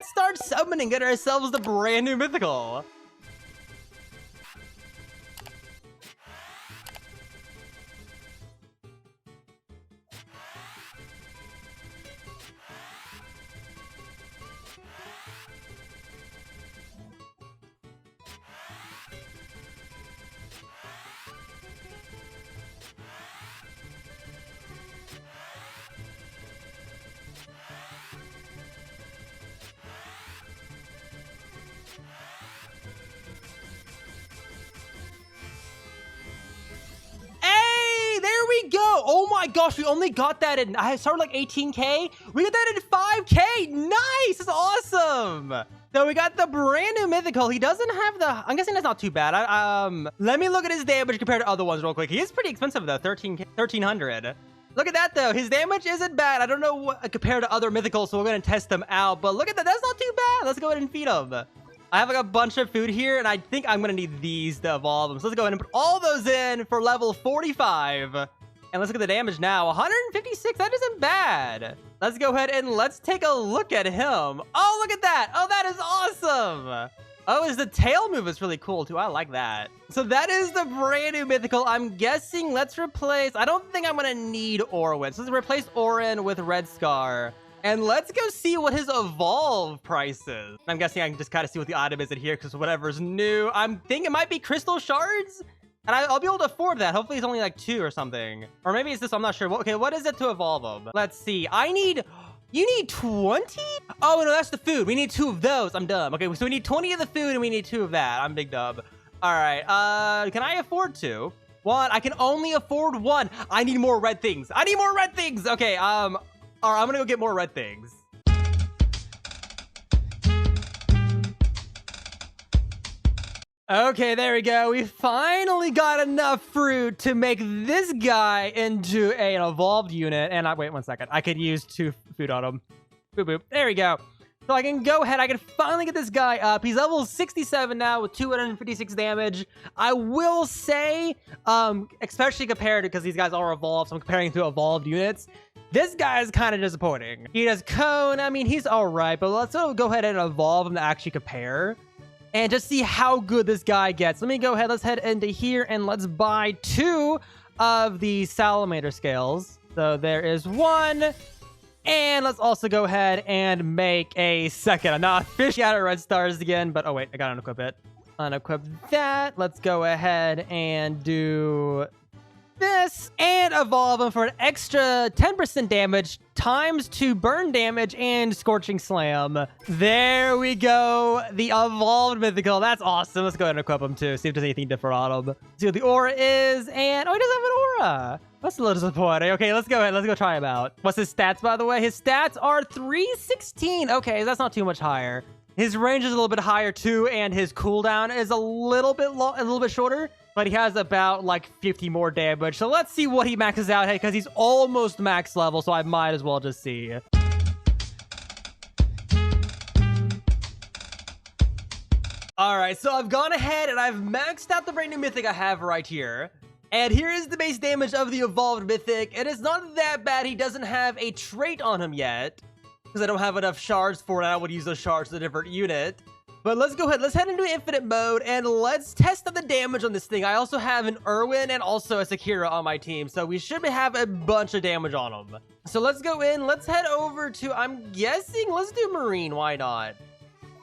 let's start summoning, get ourselves the brand new Mythical. Go. Oh my gosh, we only got that in, I started like 18K. We got that in 5K. Nice. That's awesome. So we got the brand new Mythical. He doesn't have the, I'm guessing that's not too bad. Let me look at his damage compared to other ones real quick. He is pretty expensive though, 1300. Look at that though. His damage isn't bad. I don't know what compared to other Mythicals, so we're going to test them out. But look at that. That's not too bad. Let's go ahead and feed him. I have like a bunch of food here, and I think I'm going to need these to evolve them. So let's go ahead and put all those in for level 45. And let's look at the damage now. 156. That isn't bad. Let's go ahead and let's take a look at him. Oh, look at that. Oh, that is awesome. Oh, the tail move is really cool too. I like that. So that is the brand new Mythical. I'm guessing let's replace, I don't think I'm going to need Orwin. So let's replace Orin with Red Scar. And let's go see what his evolve price is. I'm guessing I can just kind of see what the item is in here because whatever's new. I'm thinking it might be crystal shards. And I'll be able to afford that. Hopefully it's only like 2 or something. Or maybe it's this, I'm not sure. Okay, what is it to evolve them? Let's see. You need 20? Oh, no, that's the food. We need 2 of those. I'm dumb. Okay, so we need 20 of the food and we need 2 of that. I'm big dub. All right, can I afford 2? 1, I can only afford 1. I need more red things. I need more red things. Okay, all right, I'm gonna go get more red things. Okay, there we go. We finally got enough fruit to make this guy into an evolved unit. And wait 1 second. I could use 2 food on him. Boop, boop. There we go. So I can go ahead. I can finally get this guy up. He's level 67 now with 256 damage. I will say, especially compared to, because these guys are evolved, so I'm comparing to evolved units. This guy is kind of disappointing. He does cone. I mean, he's all right, but let's go ahead and evolve him to actually compare. And just see how good this guy gets. Let me go ahead. Let's head into here and let's buy 2 of the salamander scales. So there is 1. And let's also go ahead and make a second. I'm not fishing out of red stars again, but oh wait, I gotta unequip it. Unequip that. Let's go ahead and do this and evolve him for an extra 10% damage times 2 burn damage and Scorching Slam. There we go. The evolved Mythical. That's awesome. Let's go ahead and equip him too. See if there's anything different on him. See what the aura is. And oh, he doesn't have an aura. That's a little disappointing. Okay, let's go ahead. Let's go try him out. What's his stats, by the way? His stats are 316. Okay, that's not too much higher. His range is a little bit higher too, and his cooldown is a little bit shorter. But he has about like 50 more damage. So let's see what he maxes out because he's almost max level. So I might as well just see. All right, so I've gone ahead and I've maxed out the brand new mythic I have right here. And here is the base damage of the evolved mythic. It is not that bad. He doesn't have a trait on him yet because I don't have enough shards for it. I would use those shards to a different unit. But let's go ahead. Let's head into infinite mode and let's test out the damage on this thing. I also have an Irwin and also a Sakira on my team. So we should have a bunch of damage on them. So let's go in. Let's head over to, I'm guessing, let's do Marine. Why not?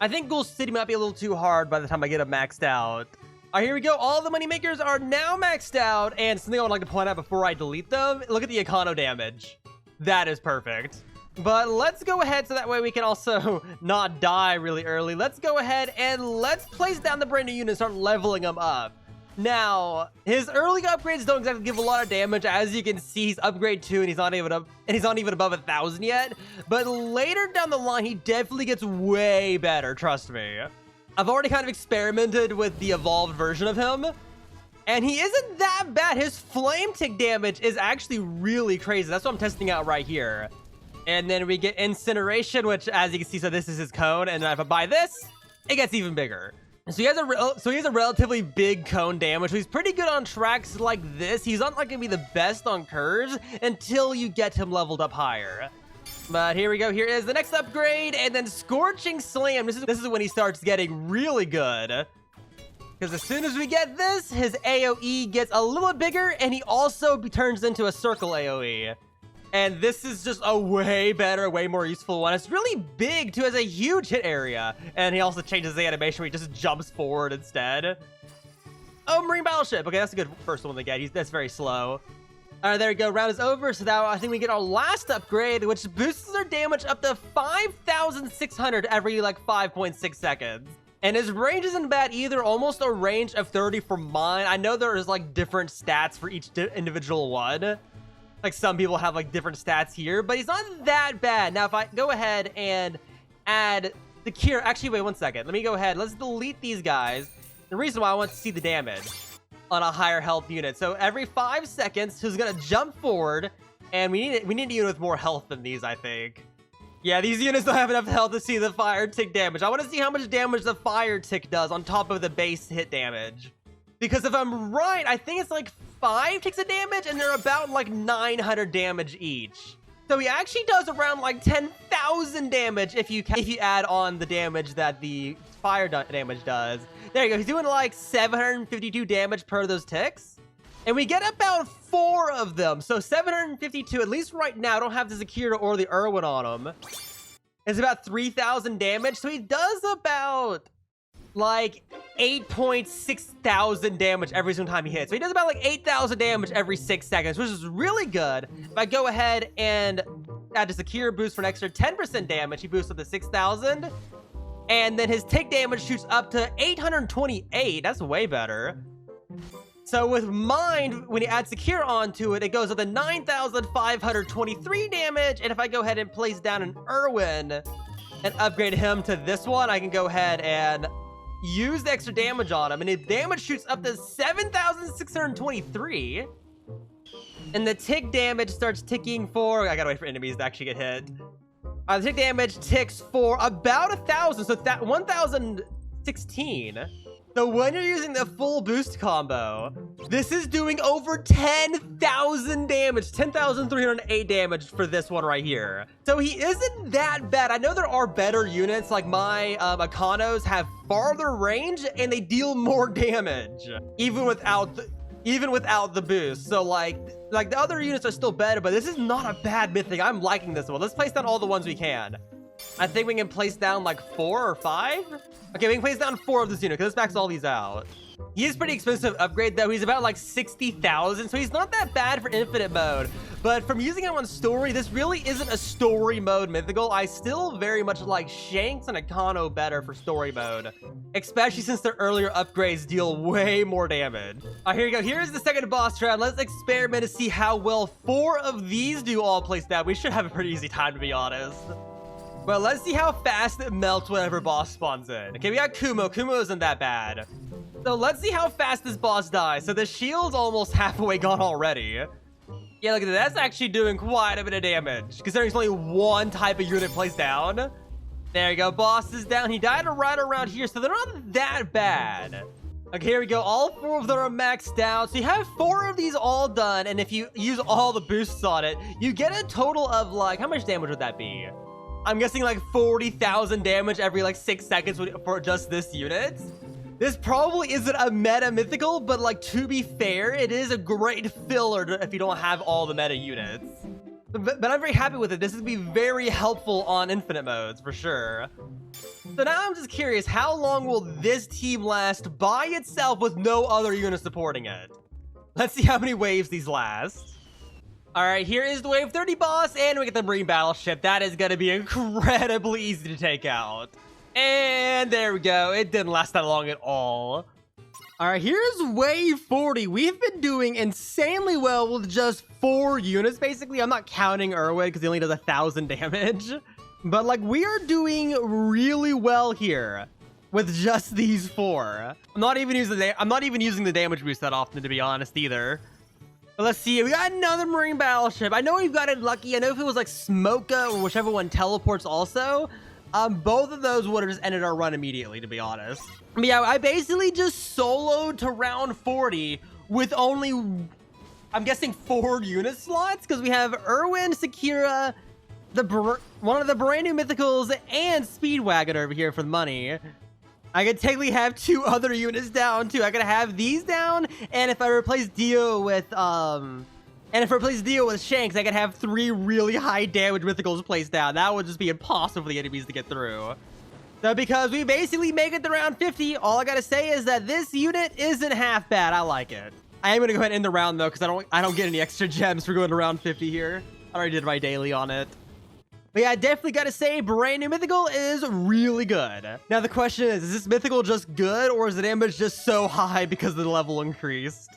I think Ghoul City might be a little too hard by the time I get it maxed out. All right, here we go. All the money makers are now maxed out. And something I would like to point out before I delete them. Look at the econo damage. That is perfect. But let's go ahead so that way we can also not die really early. Let's go ahead and let's place down the brand new unit and start leveling them up. Now, his early upgrades don't exactly give a lot of damage. As you can see, he's upgrade 2 and he's not even above 1,000 yet. But later down the line, he definitely gets way better, trust me. I've already kind of experimented with the evolved version of him. And he isn't that bad. His flame tick damage is actually really crazy. That's what I'm testing out right here. And then we get Incineration, which, as you can see, so this is his cone. And then if I buy this, it gets even bigger. So he has a relatively big cone damage. So he's pretty good on tracks like this. He's not like gonna be the best on curves until you get him leveled up higher. But here we go. Here is the next upgrade, and then Scorching Slam. This is when he starts getting really good. Because as soon as we get this, his AoE gets a little bit bigger, and he also turns into a circle AoE. And this is just a way better, way more useful one. It's really big, too. It has a huge hit area. And he also changes the animation where he just jumps forward instead. Oh, Marine Battleship. Okay, that's a good first one to get. That's very slow. All right, there we go. Round is over. So now I think we get our last upgrade, which boosts our damage up to 5,600 every, like, 5.6 seconds. And his range isn't bad either. Almost a range of 30 for mine. I know there is, like, different stats for each individual one. Like, some people have, like, different stats here, but he's not that bad. Now, if I go ahead and add the cure... Actually, wait 1 second. Let me go ahead. Let's delete these guys. The reason why I want to see the damage on a higher health unit. So, every 5 seconds, he's going to jump forward, and we need a unit with more health than these, I think. Yeah, these units don't have enough health to see the fire tick damage. I want to see how much damage the fire tick does on top of the base hit damage. Because if I'm right, I think it's like 5 ticks of damage, and they're about like 900 damage each. So he actually does around like 10,000 damage if you add on the damage that the fire damage does. There you go. He's doing like 752 damage per those ticks. And we get about 4 of them. So 752, at least right now, I don't have the Zakira or the Irwin on him. It's about 3,000 damage. So he does about like 8.6 thousand damage every single time he hits. So he does about like 8,000 damage every 6 seconds, which is really good. If I go ahead and add a Secure boost for an extra 10% damage, he boosts up to 6,000. And then his tick damage shoots up to 828. That's way better. So with Mind, when you add Secure onto it, it goes up to 9,523 damage. And if I go ahead and place down an Irwin and upgrade him to this one, I can go ahead and use the extra damage on him, and his damage shoots up to 7,623. And the tick damage starts ticking for... I gotta wait for enemies to actually get hit. The tick damage ticks for about 1,000, so that 1,016. So when you're using the full boost combo, this is doing over 10,000 damage, 10,308 damage for this one right here. So he isn't that bad. I know there are better units, like my Econos have farther range and they deal more damage, even without the boost. So like the other units are still better, but this is not a bad mythic. I'm liking this one. Let's place down all the ones we can. I think we can place down like 4 or 5. Okay, we can place down 4 of this unit because this backs all these out. He is pretty expensive upgrade though. He's about like 60,000, so he's not that bad for infinite mode. But from using him on story, this really isn't a story mode mythical. I still very much like Shanks and Econo better for story mode, especially since their earlier upgrades deal way more damage. All right, here we go. Here's the second boss round. Let's experiment to see how well 4 of these do all placed down. We should have a pretty easy time, to be honest. Well, let's see how fast it melts whenever boss spawns in. Okay, we got Kumo. Kumo isn't that bad. So let's see how fast this boss dies. So the shield's almost halfway gone already. Yeah, look at that. That's actually doing quite a bit of damage, considering it's only one type of unit placed down. There you go. Boss is down. He died right around here, so they're not that bad. Okay, here we go. All 4 of them are maxed out. So you have 4 of these all done, and if you use all the boosts on it, you get a total of, like, how much damage would that be? I'm guessing like 40,000 damage every like 6 seconds for just this unit. This probably isn't a meta mythical, but like to be fair, it is a great filler if you don't have all the meta units. But I'm very happy with it. This is going to be very helpful on infinite modes for sure. So now I'm just curious, how long will this team last by itself with no other unit supporting it? Let's see how many waves these last. All right, here is the wave 30 boss, and we get the Marine Battleship. That is going to be incredibly easy to take out. And there we go. It didn't last that long at all. All right, here's wave 40. We've been doing insanely well with just 4 units, basically. I'm not counting Irwin because he only does 1,000 damage. But, like, we are doing really well here with just these 4. I'm not even using the damage boost that often, to be honest, either. But let's see. We got another Marine Battleship. I know we've got it lucky. I know if it was like Smoka or whichever one teleports also, both of those would have just ended our run immediately, to be honest. But yeah, I basically just soloed to round 40 with only, I'm guessing, 4 unit slots, because we have Irwin, Sakira, one of the brand new mythicals and Speedwagon over here for the money. I could technically have 2 other units down too. I could have these down, and if I replace Dio with Shanks, I could have 3 really high damage mythicals placed down. That would just be impossible for the enemies to get through. So because we basically make it to round 50, all I gotta say is that this unit isn't half bad. I like it. I am gonna go ahead and end the round though, because I don't get any extra gems for going to round 50 here. I already did my daily on it. But yeah, I definitely gotta say, brand new mythical is really good. Now the question is this mythical just good, or is the damage just so high because the level increased?